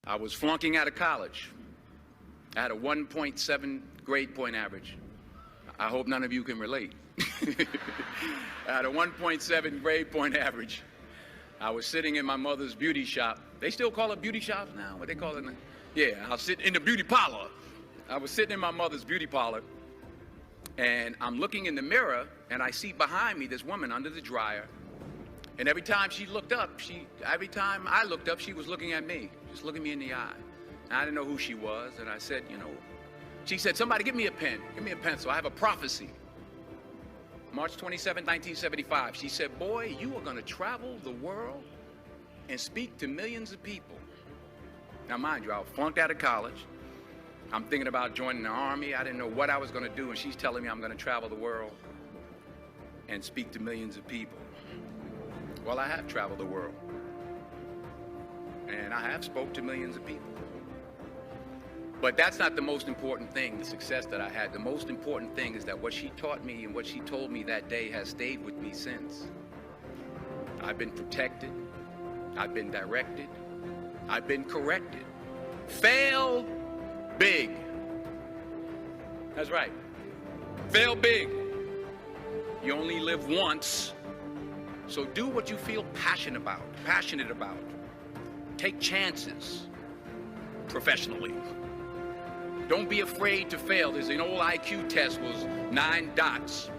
I was flunking out of college. I had a 1.7 grade point average. I hope none of you can relate. I had a 1.7 grade point average. I was sitting in my mother's beauty shop. They still call it beauty shops now? What they call it now? Yeah, I'll sit in the beauty parlor. I was sitting in my mother's beauty parlor, and I'm looking in the mirror, and I see behind me this woman under the dryer. And every time she looked up, every time I looked up, she was looking at me, just looking me in the eye. And I didn't know who she was, and I said, she said, somebody give me a pen, give me a pencil. I have a prophecy. March 27, 1975, she said, boy, you are going to travel the world and speak to millions of people. Now, mind you, I was flunked out of college. I'm thinking about joining the Army. I didn't know what I was going to do, and she's telling me I'm going to travel the world and speak to millions of people. Well, I have traveled the world, and I have spoke to millions of people. But that's not the most important thing, the success that I had. The most important thing is that what she taught me and what she told me that day has stayed with me since. I've been protected. I've been directed. I've been corrected. Fail big. That's right. Fail big. You only live once. So do what you feel passionate about. Take chances professionally. Don't be afraid to fail. There's an old IQ test, was 9 dots,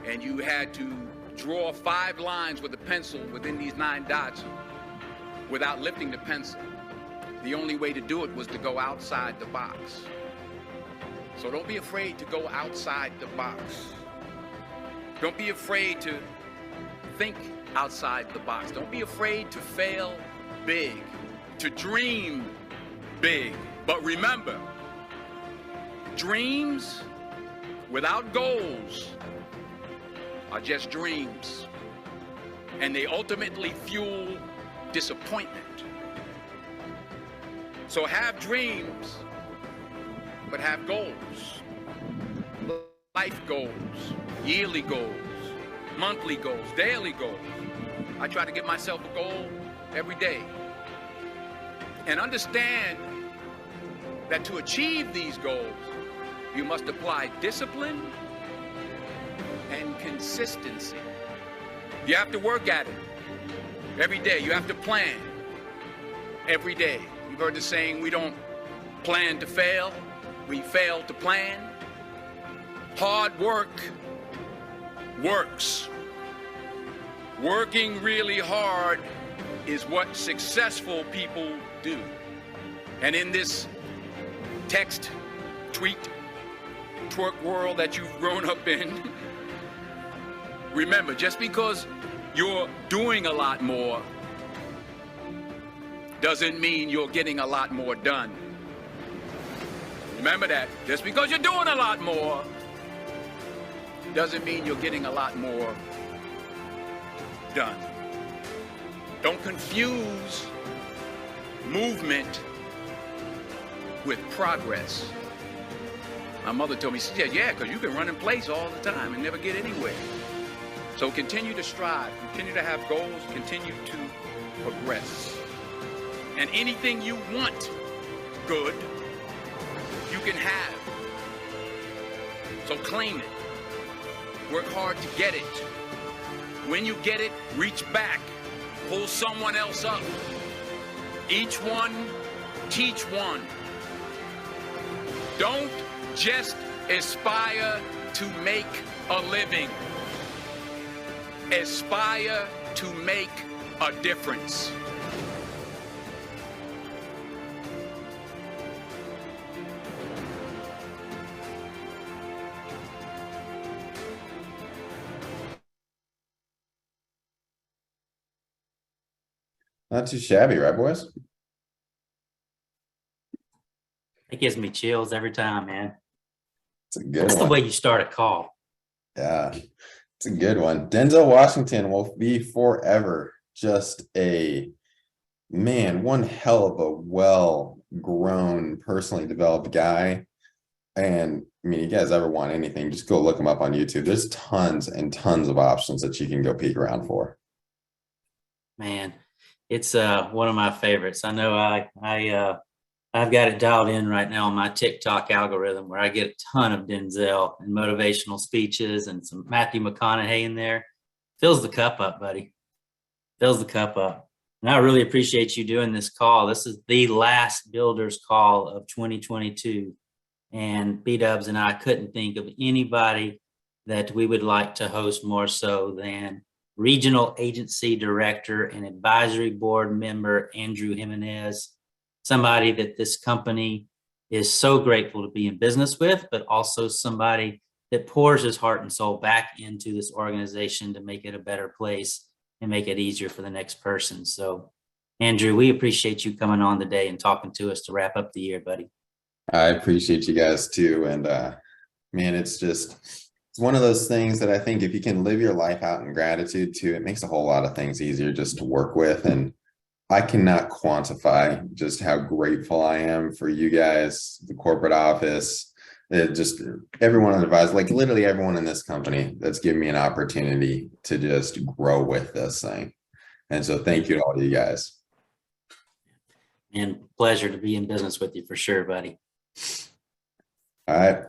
and you had to draw 5 lines with a pencil within these 9 dots without lifting the pencil. The only way to do it was to go outside the box. So don't be afraid to go outside the box. Don't be afraid to think outside the box. Don't be afraid to fail big, to dream big. But remember, dreams without goals are just dreams, and they ultimately fuel disappointment. So have dreams, but have goals. Life goals, yearly goals, monthly goals, daily goals. I try to give myself a goal every day. And understand that to achieve these goals, you must apply discipline and consistency. You have to work at it every day. You have to plan every day. You've heard the saying, we don't plan to fail, we fail to plan. Hard work works. Working really hard is what successful people do. And in this text, tweet, twerk world that you've grown up in, remember, just because you're doing a lot more doesn't mean you're getting a lot more done. Remember that. Just because you're doing a lot more doesn't mean you're getting a lot more done. Don't confuse movement with progress. My mother told me, she said, yeah, because you can run in place all the time and never get anywhere. So continue to strive, continue to have goals, continue to progress. And anything you want good, you can have. So claim it. Work hard to get it. When you get it, reach back. Pull someone else up. Each one, teach one. Don't just aspire to make a living. Aspire to make a difference. Not too shabby, right, boys? It gives me chills every time, man. It's a good That's one. the way you start a call. Yeah, it's a good one. Denzel Washington will be forever just a man, one hell of a well-grown, personally developed guy. And I mean, you guys ever want anything, just go look him up on YouTube. There's tons and tons of options that you can go peek around for. Man, It's one of my favorites. I know I've got it dialed in right now on my TikTok algorithm where I get a ton of Denzel and motivational speeches and some Matthew McConaughey in there. Fills the cup up, buddy. Fills the cup up. And I really appreciate you doing this call. This is the last builders call of 2022. And B-Dubs and I couldn't think of anybody that we would like to host more so than Regional Agency Director and Advisory Board Member Andrew Jimenez, somebody that this company is so grateful to be in business with, but also somebody that pours his heart and soul back into this organization to make it a better place and make it easier for the next person. So, Andrew, we appreciate you coming on today and talking to us to wrap up the year, buddy. I appreciate you guys too. And man, it's one of those things that I think if you can live your life out in gratitude too, it makes a whole lot of things easier just to work with. And I cannot quantify just how grateful I am for you guys, the corporate office, just everyone on the advisor, like literally everyone in this company that's given me an opportunity to just grow with this thing. And so thank you to all of you guys. And pleasure to be in business with you for sure, buddy. All right.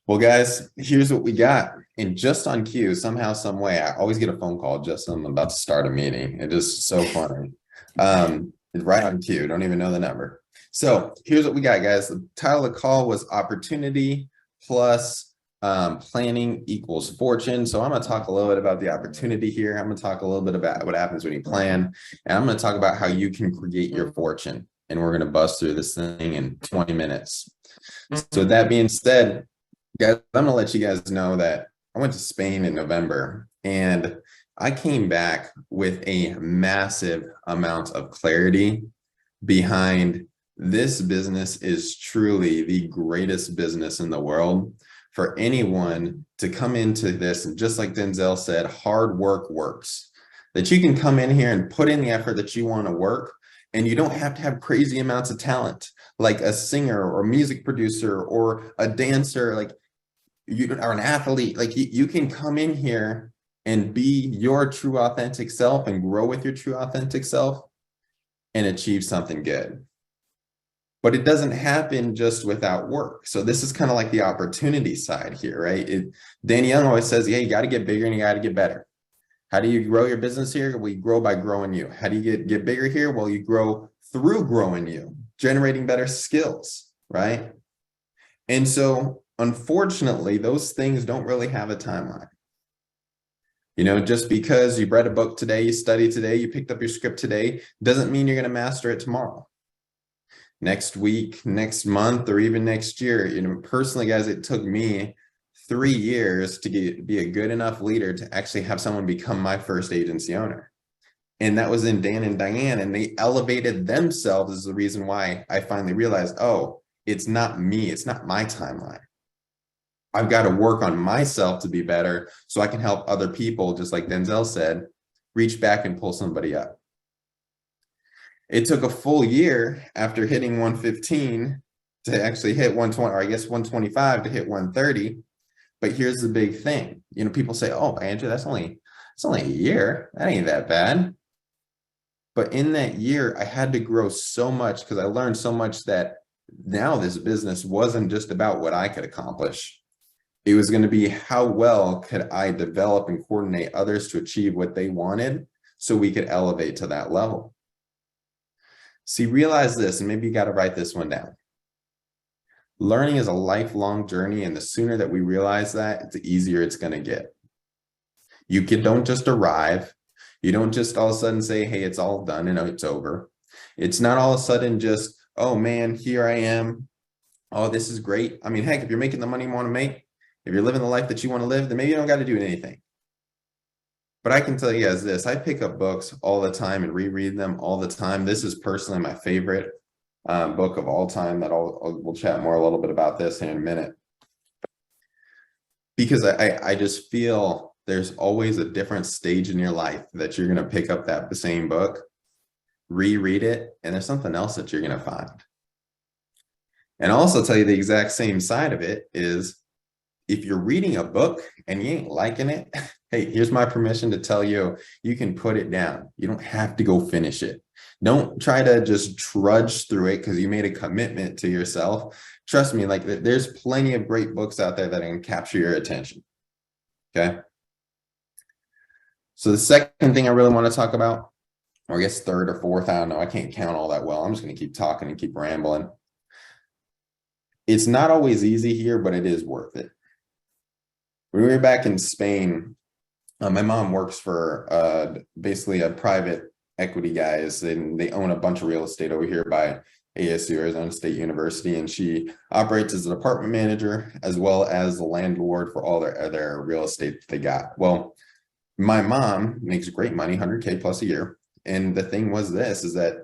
Well, guys, here's what we got. And just on cue, somehow, some way, I always get a phone call just as I'm about to start a meeting. It is so funny. It's right on cue. Don't even know the number. So here's what we got, guys. The title of the call was Opportunity plus Planning equals Fortune. So I'm going to talk a little bit about the opportunity here. I'm going to talk a little bit about what happens when you plan. And I'm going to talk about how you can create your fortune. And we're going to bust through this thing in 20 minutes. So with that being said, guys, I'm going to let you guys know that I went to Spain in November and I came back with a massive amount of clarity behind this business is truly the greatest business in the world. For anyone to come into this, and just like Denzel said, hard work works. That you can come in here and put in the effort that you want to work, and you don't have to have crazy amounts of talent, like a singer or music producer or a dancer, like you are an athlete. Like you can come in here and be your true authentic self and grow with your true authentic self and achieve something good. But it doesn't happen just without work. So this is kind of like the opportunity side here, right? Danny Young always says, yeah, you got to get bigger and you got to get better. How do you grow your business here? We grow by growing you. How do you get bigger here? Well, you grow through growing you, generating better skills, right? And so unfortunately, those things don't really have a timeline. You know, just because you read a book today, you studied today, you picked up your script today, doesn't mean you're going to master it tomorrow. Next week, next month, or even next year. You know, personally, guys, it took me 3 years to be a good enough leader to actually have someone become my first agency owner. And that was in Dan and Diane, and they elevated themselves as the reason why I finally realized, oh, it's not me, it's not my timeline. I've got to work on myself to be better so I can help other people, just like Denzel said, reach back and pull somebody up. It took a full year after hitting 115 to actually hit 120, or I guess 125 to hit 130. But here's the big thing. You know, people say, oh, Andrew, it's only a year. That ain't that bad. But in that year, I had to grow so much because I learned so much that now this business wasn't just about what I could accomplish. It was going to be how well could I develop and coordinate others to achieve what they wanted so we could elevate to that level. See, realize this, and maybe you got to write this one down. Learning is a lifelong journey, and the sooner that we realize that, the easier it's going to get. You don't just arrive. You don't just all of a sudden say, hey, it's all done and it's over. It's not all of a sudden just, oh man, here I am. Oh, this is great. I mean, heck, if you're making the money you want to make, if you're living the life that you want to live, then maybe you don't got to do anything. But I can tell you guys this, I pick up books all the time and reread them all the time. This is personally my favorite book of all time that we'll chat more a little bit about this in a minute. Because I just feel there's always a different stage in your life that you're going to pick up the same book, reread it, and there's something else that you're going to find. And I'll also tell you the exact same side of it is if you're reading a book and you ain't liking it, Hey, here's my permission to tell you, you can put it down. You don't have to go finish it. Don't try to just trudge through it because you made a commitment to yourself. Trust me, like there's plenty of great books out there that can capture your attention. Okay. So the second thing I really want to talk about, or I guess third or fourth, I don't know, I can't count all that well. I'm just going to keep talking and keep rambling. It's not always easy here, but it is worth it. When we were back in Spain, my mom works for basically a private equity guys, and they own a bunch of real estate over here by ASU, Arizona State University, and she operates as an apartment manager as well as the landlord for all their real estate that they got. Well, my mom makes great money, 100K plus a year. And the thing was this, is that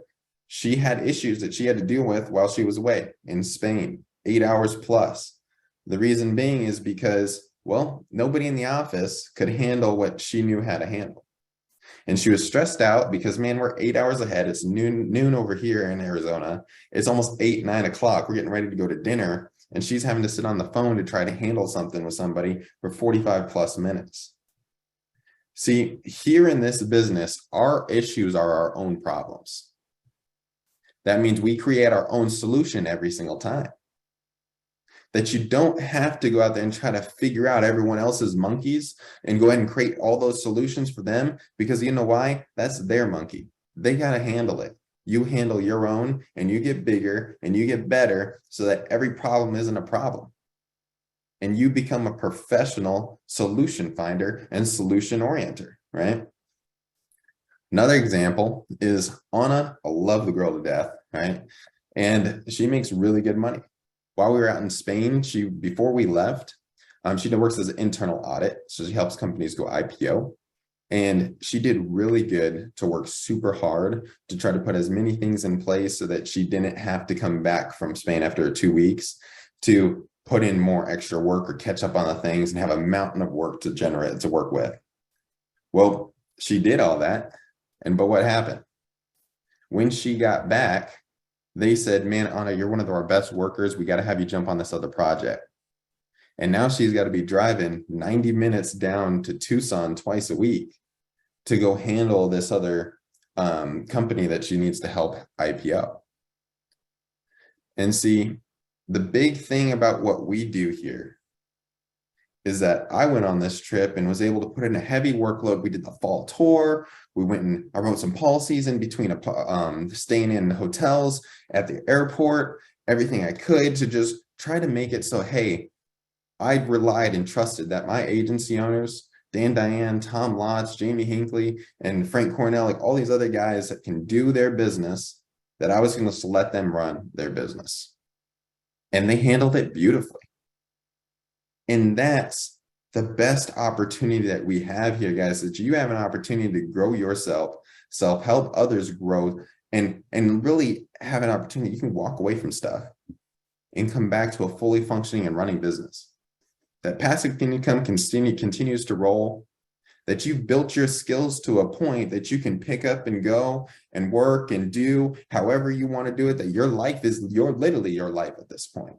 she had issues that she had to deal with while she was away in Spain, 8 hours plus. The reason being is because, well, nobody in the office could handle what she knew how to handle. And she was stressed out because, man, we're 8 hours ahead. It's noon over here in Arizona. It's almost 8, 9 o'clock. We're getting ready to go to dinner. And she's having to sit on the phone to try to handle something with somebody for 45 plus minutes. See, here in this business, our issues are our own problems. That means we create our own solution every single time. That you don't have to go out there and try to figure out everyone else's monkeys and go ahead and create all those solutions for them, because you know why? That's their monkey. They got to handle it. You handle your own and you get bigger and you get better so that every problem isn't a problem. And you become a professional solution finder and solution orienter, right? Another example is Anna. I love the girl to death, right? And she makes really good money. While we were out in Spain, before we left, she works as an internal audit. So she helps companies go IPO. And she did really good to work super hard to try to put as many things in place so that she didn't have to come back from Spain after 2 weeks to put in more extra work or catch up on the things and have a mountain of work to work with. Well, she did all that. But what happened? When she got back, they said, man, Anna, you're one of our best workers. We got to have you jump on this other project. And now she's got to be driving 90 minutes down to Tucson twice a week to go handle this other company that she needs to help IPO. And see, the big thing about what we do here is that I went on this trip and was able to put in a heavy workload. We did the fall tour. We went and I wrote some policies in between staying in hotels at the airport, everything I could to just try to make it so, hey, I relied and trusted that my agency owners, Dan Diane, Tom Lotz, Jamie Hinckley, and Frank Cornell, like all these other guys that can do their business, that I was going to let them run their business. And they handled it beautifully. And that's the best opportunity that we have here, guys, that you have an opportunity to grow yourself, help others grow, and really have an opportunity. You can walk away from stuff and come back to a fully functioning and running business. That passive income continues to roll, that you've built your skills to a point that you can pick up and go and work and do however you want to do it, that your life is literally your life at this point.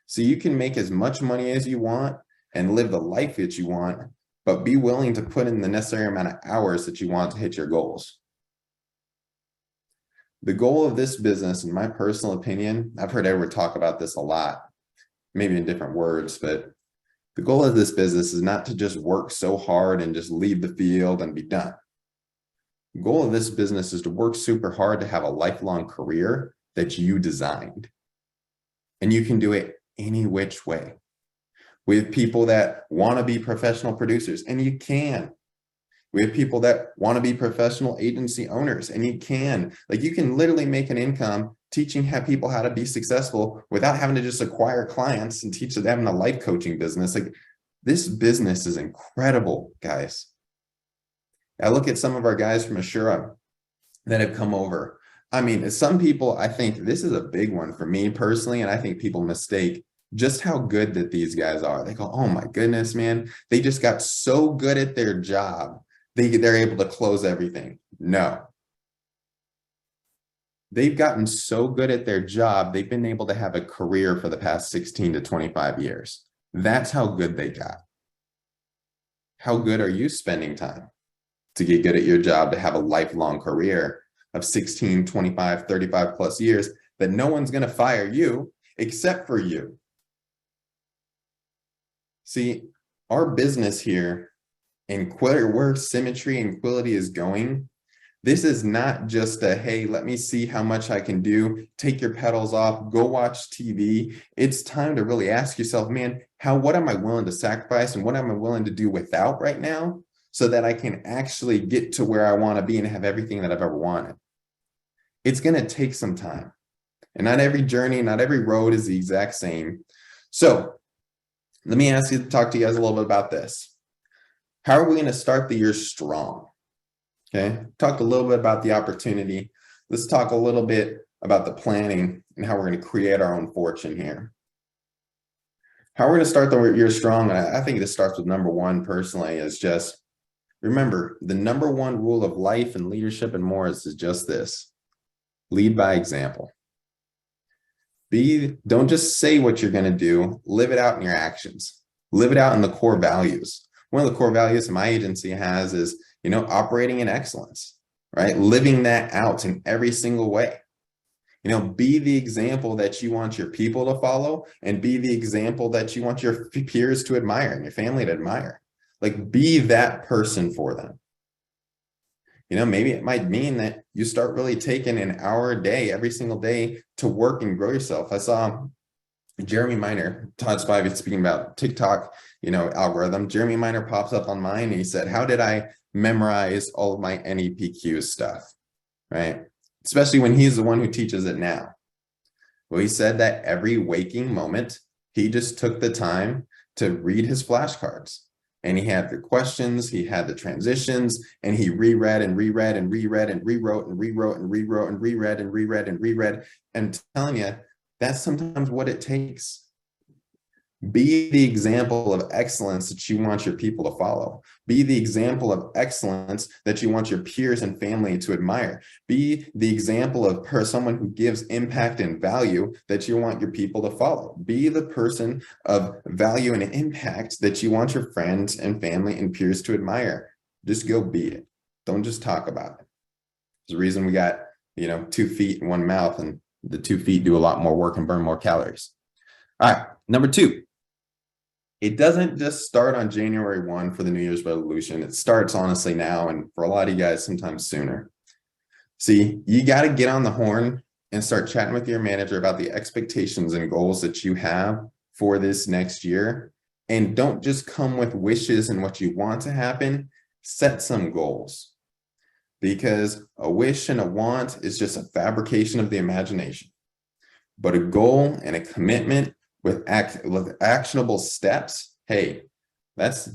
So you can make as much money as you want and live the life that you want, but be willing to put in the necessary amount of hours that you want to hit your goals. The goal of this business, in my personal opinion, I've heard Edward talk about this a lot, maybe in different words, but the goal of this business is not to just work so hard and just leave the field and be done. The goal of this business is to work super hard to have a lifelong career that you designed. And you can do it any which way. We have people that want to be professional producers, and you can. We have people that want to be professional agency owners, and you can. Like, you can literally make an income teaching people how to be successful without having to just acquire clients and teach them a life coaching business. Like, this business is incredible, guys. I look at some of our guys from Assura that have come over. I mean, some people, I think this is a big one for me personally, and I think people mistake just how good that these guys are. They go, oh my goodness, man, they just got so good at their job. They're able to close everything. No. They've gotten so good at their job, they've been able to have a career for the past 16 to 25 years. That's how good they got. How good are you spending time to get good at your job, to have a lifelong career of 16, 25, 35 plus years that no one's going to fire you except for you? See, our business here and where Symmetry and Quility is going, this is not just a, hey, let me see how much I can do, take your pedals off, go watch TV. It's time to really ask yourself, man, what am I willing to sacrifice and what am I willing to do without right now so that I can actually get to where I want to be and have everything that I've ever wanted? It's going to take some time. And not every journey, not every road is the exact same. So let me talk to you guys a little bit about this. How are we going to start the year strong? Okay, talked a little bit about the opportunity. Let's talk a little bit about the planning and how we're going to create our own fortune here. How we're going to start the year strong, and I think this starts with number one personally, is just remember the number one rule of life and leadership and more is just this: lead by example. Don't just say what you're going to do, live it out in your actions. Live it out in the core values. One of the core values my agency has is, operating in excellence, right? Living that out in every single way. Be the example that you want your people to follow and be the example that you want your peers to admire and your family to admire. Like, be that person for them. Maybe it might mean that you start really taking an hour a day, every single day, to work and grow yourself. I saw Jeremy Miner, Todd Spivey, speaking about TikTok, algorithm. Jeremy Miner pops up on mine and he said, how did I memorize all of my NEPQ stuff, right? Especially when he's the one who teaches it now. Well, he said that every waking moment, he just took the time to read his flashcards. And he had the questions, he had the transitions, and he reread and reread and reread and rewrote and rewrote and rewrote and reread and reread and reread. And I'm telling you, that's sometimes what it takes. Be the example of excellence that you want your people to follow. Be the example of excellence that you want your peers and family to admire. Be the example of someone who gives impact and value that you want your people to follow. Be the person of value and impact that you want your friends and family and peers to admire. Just go be it. Don't just talk about it. There's a reason we got, 2 feet and 1 mouth, and the 2 feet do a lot more work and burn more calories. All right, number 2. It doesn't just start on January 1 for the New Year's resolution. It starts honestly now, and for a lot of you guys, sometimes sooner. See, you got to get on the horn and start chatting with your manager about the expectations and goals that you have for this next year. And don't just come with wishes and what you want to happen. Set some goals. Because a wish and a want is just a fabrication of the imagination. But a goal and a commitment with actionable steps, hey, that's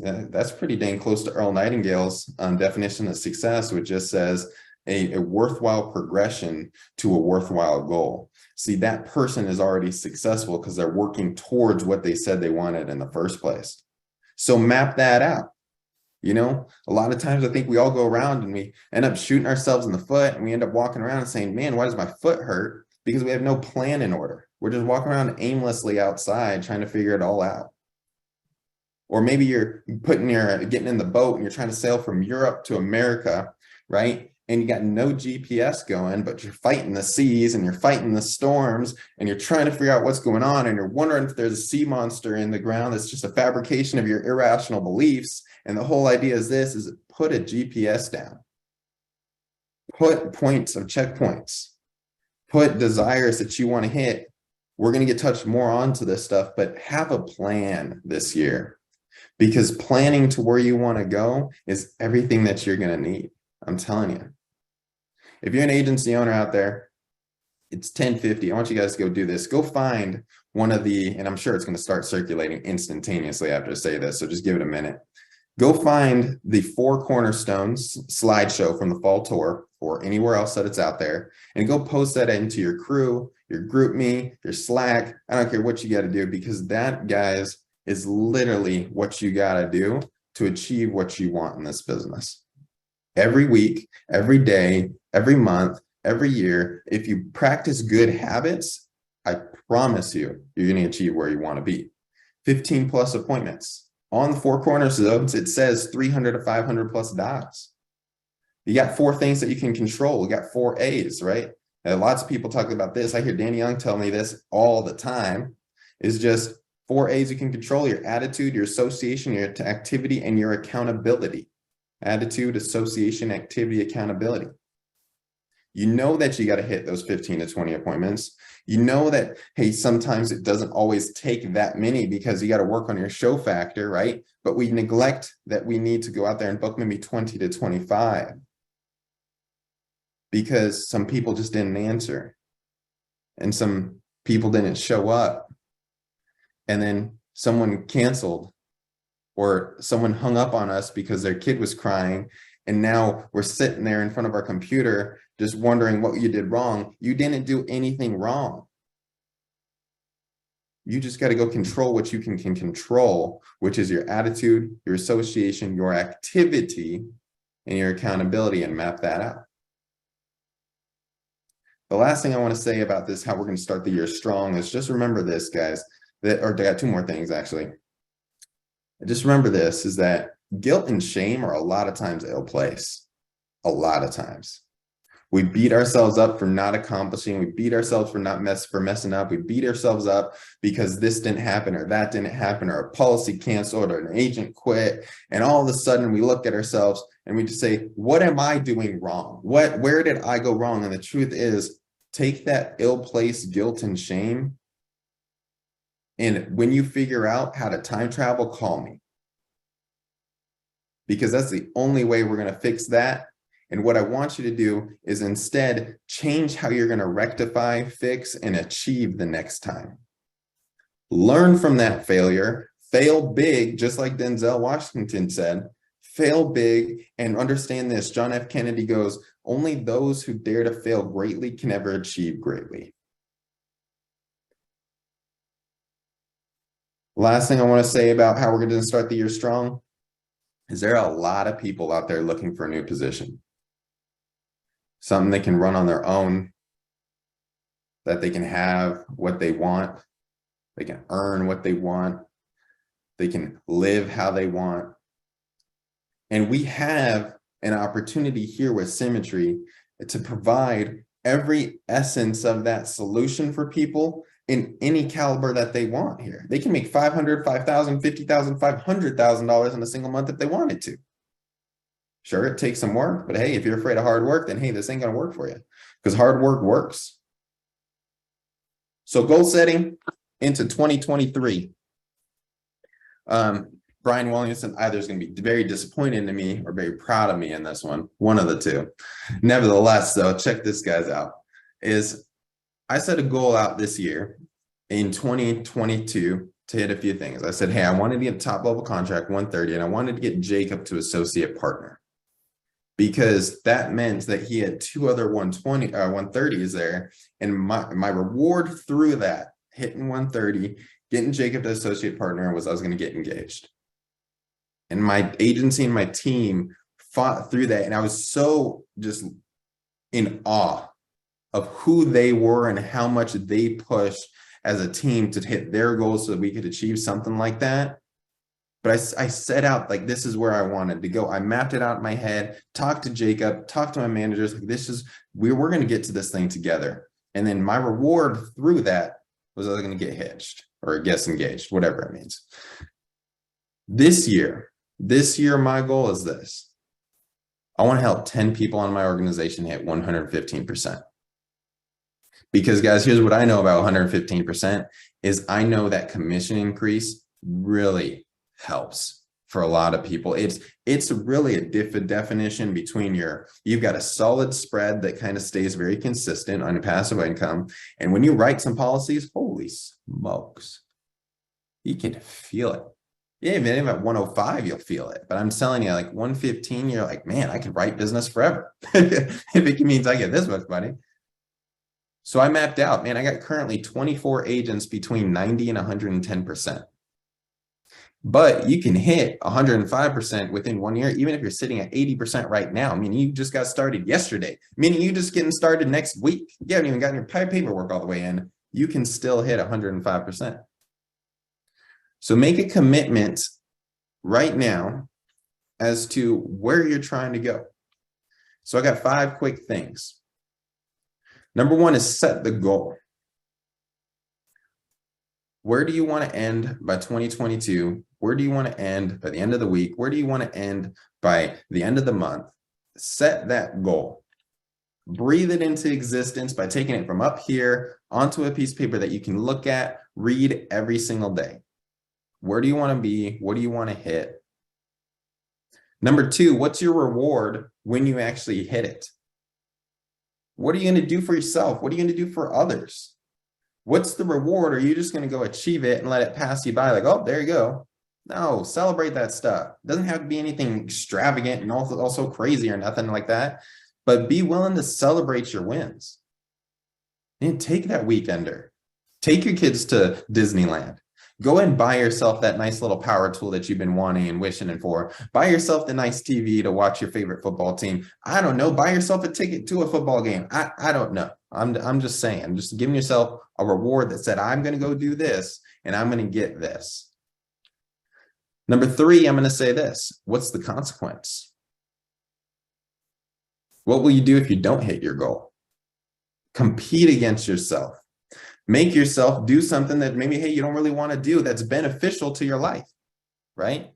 pretty dang close to Earl Nightingale's definition of success, which just says a worthwhile progression to a worthwhile goal. See, that person is already successful because they're working towards what they said they wanted in the first place. So map that out. A lot of times I think we all go around and we end up shooting ourselves in the foot, and we end up walking around and saying, man, why does my foot hurt? Because we have no plan in order. We're just walking around aimlessly outside trying to figure it all out. Or maybe you're getting in the boat and you're trying to sail from Europe to America, right? And you got no GPS going, but you're fighting the seas and you're fighting the storms and you're trying to figure out what's going on, and you're wondering if there's a sea monster in the ground that's just a fabrication of your irrational beliefs. And the whole idea is put a GPS down. Put points of checkpoints. Put desires that you want to hit. We're going to get touched more onto this stuff, but have a plan this year, because planning to where you want to go is everything that you're going to need. I'm telling you. If you're an agency owner out there, it's 10:50. I want you guys to go do this. Go find one of and I'm sure it's going to start circulating instantaneously after I say this, so just give it a minute. Go find the 4 cornerstones slideshow from the fall tour or anywhere else that it's out there, and go post that into your crew, your group me, your Slack. I don't care what you got to do, because that, guys, is literally what you got to do to achieve what you want in this business. Every week, every day, every month, every year, if you practice good habits, I promise you, you're going to achieve where you want to be. 15 plus appointments On the four corners zones, it says 300 to 500 plus dots. You got 4 things that you can control. You got 4 A's, right? And lots of people talk about this. I hear Danny Young tell me this all the time. Is just 4 A's you can control: your attitude, your association, your activity, and your accountability. Attitude, association, activity, accountability. You know that you got to hit those 15 to 20 appointments. You know that, hey, sometimes it doesn't always take that many because you got to work on your show factor, right? But we neglect that we need to go out there and book maybe 20 to 25 because some people just didn't answer and some people didn't show up. And then someone canceled or someone hung up on us because their kid was crying. And now we're sitting there in front of our computer just wondering what you did wrong. You didn't do anything wrong. You just got to go control what you can control, which is your attitude, your association, your activity, and your accountability, and map that out. The last thing I want to say about this, how we're going to start the year strong, is just remember this, guys, or I got 2 more things actually. Just remember this, is that guilt and shame are a lot of times ill-placed. A lot of times. We beat ourselves up for not accomplishing. We beat ourselves for messing up. We beat ourselves up because this didn't happen or that didn't happen or a policy canceled or an agent quit. And all of a sudden we look at ourselves and we just say, what am I doing wrong? Where did I go wrong? And the truth is, take that ill-placed guilt and shame. And when you figure out how to time travel, call me. Because that's the only way we're going to fix that. And what I want you to do is instead change how you're going to rectify, fix, and achieve the next time. Learn from that failure, fail big, just like Denzel Washington said, fail big, and understand this. John F. Kennedy goes, only those who dare to fail greatly can ever achieve greatly. Last thing I want to say about how we're going to start the year strong is there are a lot of people out there looking for a new position. Something they can run on their own, that they can have what they want, they can earn what they want, they can live how they want. And we have an opportunity here with Symmetry to provide every essence of that solution for people in any caliber that they want here. They can make $500,000, $5,000, $50,000, $500,000 in a single month if they wanted to. Sure, it takes some work, but hey, if you're afraid of hard work, then hey, this ain't gonna work for you because hard work works. So goal setting into 2023. Brian Williamson either is going to be very disappointed in me or very proud of me in this one of the two. Nevertheless, though, check this guys out. Is I set a goal out this year in 2022 to hit a few things. I said, hey, I wanted to get a top level contract 130, and I wanted to get Jacob to associate partner, because that meant that he had 2 other 130s there. And my reward through that, hitting 130, getting Jacob to associate partner, was I was going to get engaged. And my agency and my team fought through that. And I was so just in awe of who they were and how much they pushed as a team to hit their goals so that we could achieve something like that. But I set out like, this is where I wanted to go. I mapped it out in my head, talked to Jacob, talked to my managers, like we're going to get to this thing together. And then my reward through that was I was going to get hitched or guess engaged, whatever it means. This year, my goal is this. I want to help 10 people on my organization hit 115%. Because guys, here's what I know about 115% is I know that commission increase really helps for a lot of people. It's really a definition between you've got a solid spread that kind of stays very consistent on passive income. And when you write some policies, holy smokes, you can feel it. Yeah, even at 105, you'll feel it. But I'm telling you, like 115, you're like, man, I could write business forever. If it means I get this much money. So I mapped out, man, I got currently 24 agents between 90 and 110%. But you can hit 105% within 1 year, even if you're sitting at 80% right now. I mean, you just got started yesterday, meaning you just getting started next week. You haven't even gotten your paperwork all the way in. You can still hit 105%. So make a commitment right now as to where you're trying to go. So I got 5 quick things. Number 1 is set the goal. Where do you want to end by 2022? Where do you want to end by the end of the week? Where do you want to end by the end of the month? Set that goal. Breathe it into existence by taking it from up here onto a piece of paper that you can look at, read every single day. Where do you want to be? What do you want to hit? Number 2, what's your reward when you actually hit it? What are you going to do for yourself? What are you going to do for others? What's the reward? Or are you just going to go achieve it and let it pass you by? Like, oh, there you go. No, celebrate that stuff. It doesn't have to be anything extravagant and also crazy or nothing like that. But be willing to celebrate your wins. And take that weekender. Take your kids to Disneyland. Go and buy yourself that nice little power tool that you've been wanting and wishing for. Buy yourself the nice TV to watch your favorite football team. I don't know. Buy yourself a ticket to a football game. I don't know. I'm just saying. Just giving yourself a reward that said, I'm going to go do this and I'm going to get this. Number 3, I'm going to say this. What's the consequence? What will you do if you don't hit your goal? Compete against yourself. Make yourself do something that maybe, hey, you don't really want to do that's beneficial to your life, right?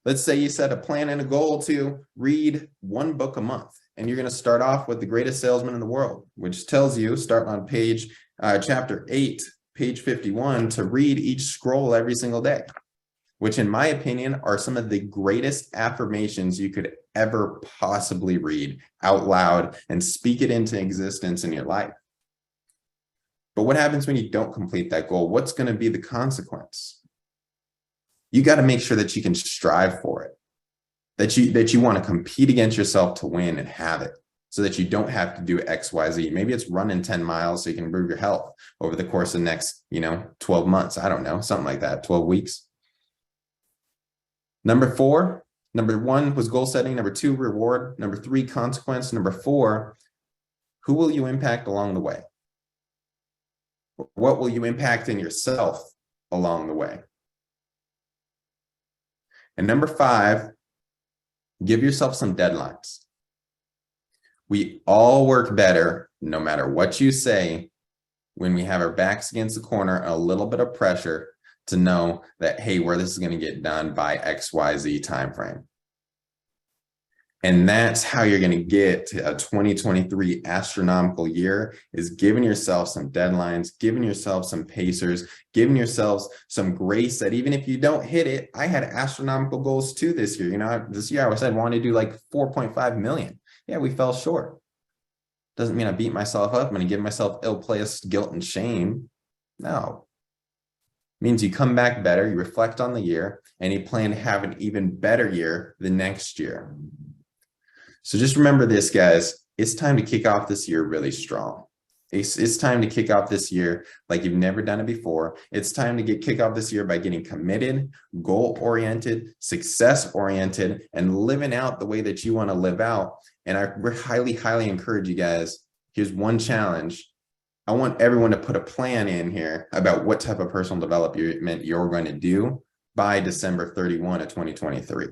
Let's say you set a plan and a goal to read 1 book a month, and you're going to start off with The Greatest Salesman in the World, which tells you, start on chapter 8, page 51, to read each scroll every single day, which in my opinion are some of the greatest affirmations you could ever possibly read out loud and speak it into existence in your life. But what happens when you don't complete that goal? What's going to be the consequence? You got to make sure that you can strive for it, that you want to compete against yourself to win and have it, so that you don't have to do X, Y, Z. Maybe it's running 10 miles so you can improve your health over the course of the next, 12 months. I don't know, something like that, 12 weeks. Number 4, number 1 was goal setting. Number 2, reward. Number 3, consequence. Number 4, who will you impact along the way? What will you impact in yourself along the way? And number 5, give yourself some deadlines. We all work better, no matter what you say, when we have our backs against the corner and a little bit of pressure to know that, hey, where this is going to get done by XYZ timeframe. And that's how you're going to get to a 2023 astronomical year, is giving yourself some deadlines, giving yourself some pacers, giving yourselves some grace that even if you don't hit it, I had astronomical goals too this year. This year I said I wanted to do like 4.5 million. Yeah, we fell short. Doesn't mean I beat myself up. I'm going to give myself ill-placed guilt and shame. No. It means you come back better, you reflect on the year, and you plan to have an even better year the next year. So just remember this, guys. It's time to kick off this year really strong. It's time to kick off this year like you've never done it before. It's time to kick off this year by getting committed, goal-oriented, success-oriented, and living out the way that you want to live out. And I highly, highly encourage you guys. Here's one challenge. I want everyone to put a plan in here about what type of personal development you're going to do by December 31 of 2023.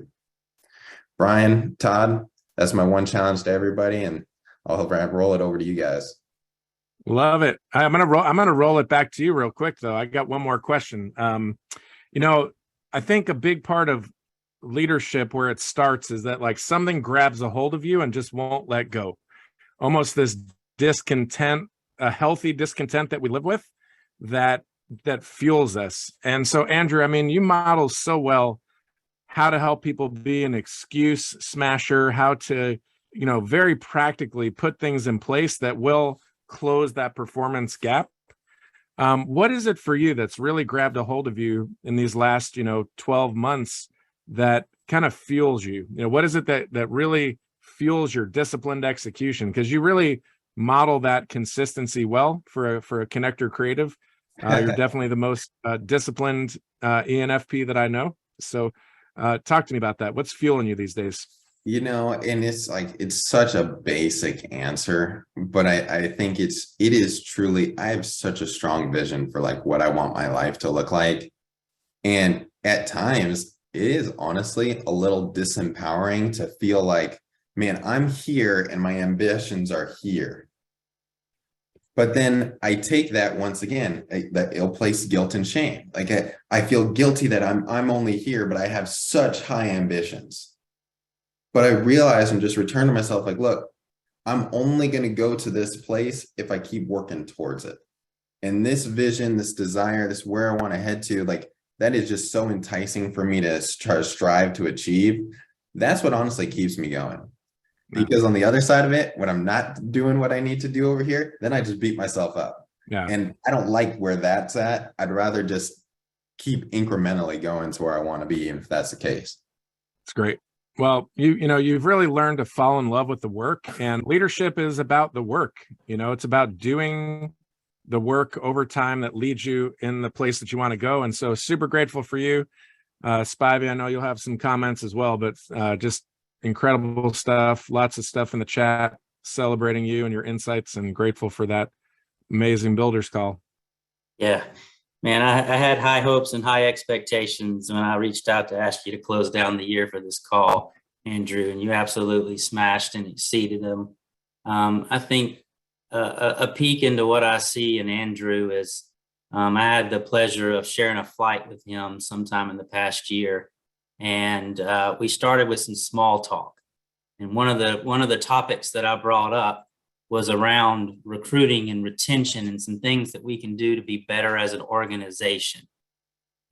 Brian, Todd, that's my one challenge to everybody, and I'll roll it over to you guys. Love it. I'm gonna roll it back to you real quick, though. I got one more question. I think a big part of leadership, where it starts, is that like something grabs a hold of you and just won't let go. Almost this discontent, a healthy discontent that we live with, that fuels us. And so, Andrew, you model so well how to help people be an excuse smasher, how to, very practically put things in place that will close that performance gap. What is it for you that's really grabbed a hold of you in these last, 12 months that kind of fuels you? What is it that really fuels your disciplined execution? Because you really model that consistency well for a connector creative. You're definitely the most disciplined ENFP that I know. So talk to me about that. What's fueling you these days? And it's such a basic answer, but I think it is truly, I have such a strong vision for like what I want my life to look like. And at times it is honestly a little disempowering to feel like, man, I'm here and my ambitions are here. But then I take that once again, that ill-placed guilt and shame. Like I feel guilty that I'm only here, but I have such high ambitions. But I realize and just return to myself like, look, I'm only going to go to this place if I keep working towards it. And this vision, this desire, this where I want to head to, like that is just so enticing for me to try to strive to achieve. That's what honestly keeps me going. Because on the other side of it, when I'm not doing what I need to do over here, then I just beat myself up. Yeah. And I don't like where that's at. I'd rather just keep incrementally going to where I want to be, if that's the case. It's great. Well, you've really learned to fall in love with the work, and leadership is about the work. It's about doing the work over time that leads you in the place that you want to go. And so super grateful for you. Spivey, I know you'll have some comments as well, but just incredible stuff, lots of stuff in the chat celebrating you and your insights, and grateful for that amazing builders call. Yeah, man, I had high hopes and high expectations when I reached out to ask you to close down the year for this call, Andrew, and you absolutely smashed and exceeded them. I think a peek into what I see in Andrew is I had the pleasure of sharing a flight with him sometime in the past year. And we started with some small talk. And one of the topics that I brought up was around recruiting and retention and some things that we can do to be better as an organization.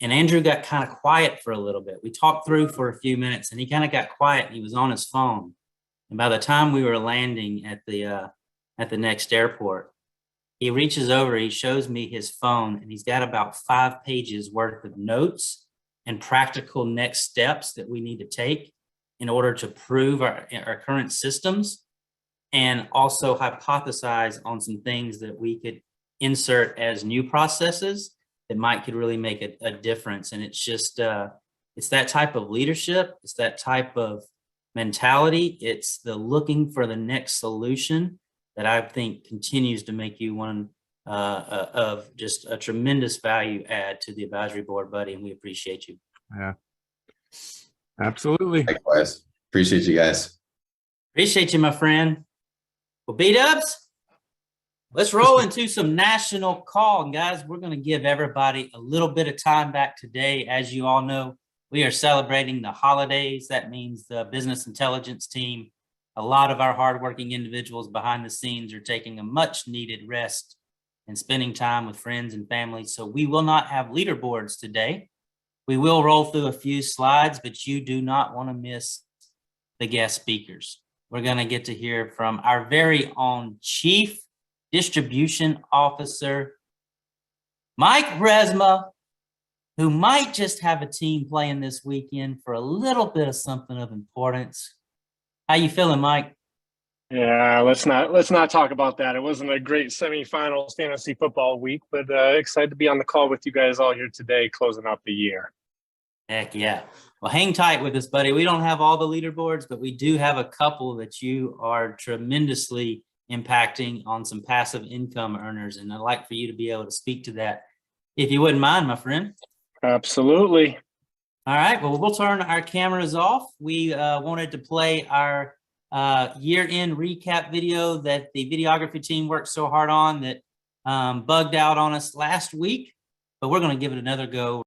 And Andrew got kind of quiet for a little bit. We talked through for a few minutes and he kind of got quiet and he was on his phone. And by the time we were landing at the next airport, he reaches over, he shows me his phone, and he's got about 5 pages worth of notes and practical next steps that we need to take in order to prove our current systems, and also hypothesize on some things that we could insert as new processes that could really make a difference. And it's just, it's that type of leadership. It's that type of mentality. It's the looking for the next solution that I think continues to make you one of just a tremendous value add to the advisory board, buddy, and we appreciate you. Yeah, absolutely. Likewise. Appreciate you guys. Appreciate you, my friend. Well, B-dubs, let's roll into some national call. And guys, we're going to give everybody a little bit of time back today. As you all know, we are celebrating the holidays. That means the business intelligence team, a lot of our hardworking individuals behind the scenes are taking a much needed rest and spending time with friends and family. So we will not have leaderboards today. We will roll through a few slides, but you do not want to miss the guest speakers. We're going to get to hear from our very own Chief Distribution Officer, Mike Bresma, who might just have a team playing this weekend for a little bit of something of importance. How you feeling, Mike? Yeah, let's not talk about that. It wasn't a great semifinals fantasy football week, but excited to be on the call with you guys all here today, closing out the year. Heck yeah. Well, hang tight with us, buddy. We don't have all the leaderboards, but we do have a couple that you are tremendously impacting on some passive income earners. And I'd like for you to be able to speak to that, if you wouldn't mind, my friend. Absolutely. All right. Well, we'll turn our cameras off. We wanted to play our year-end recap video that the videography team worked so hard on that bugged out on us last week, but we're going to give it another go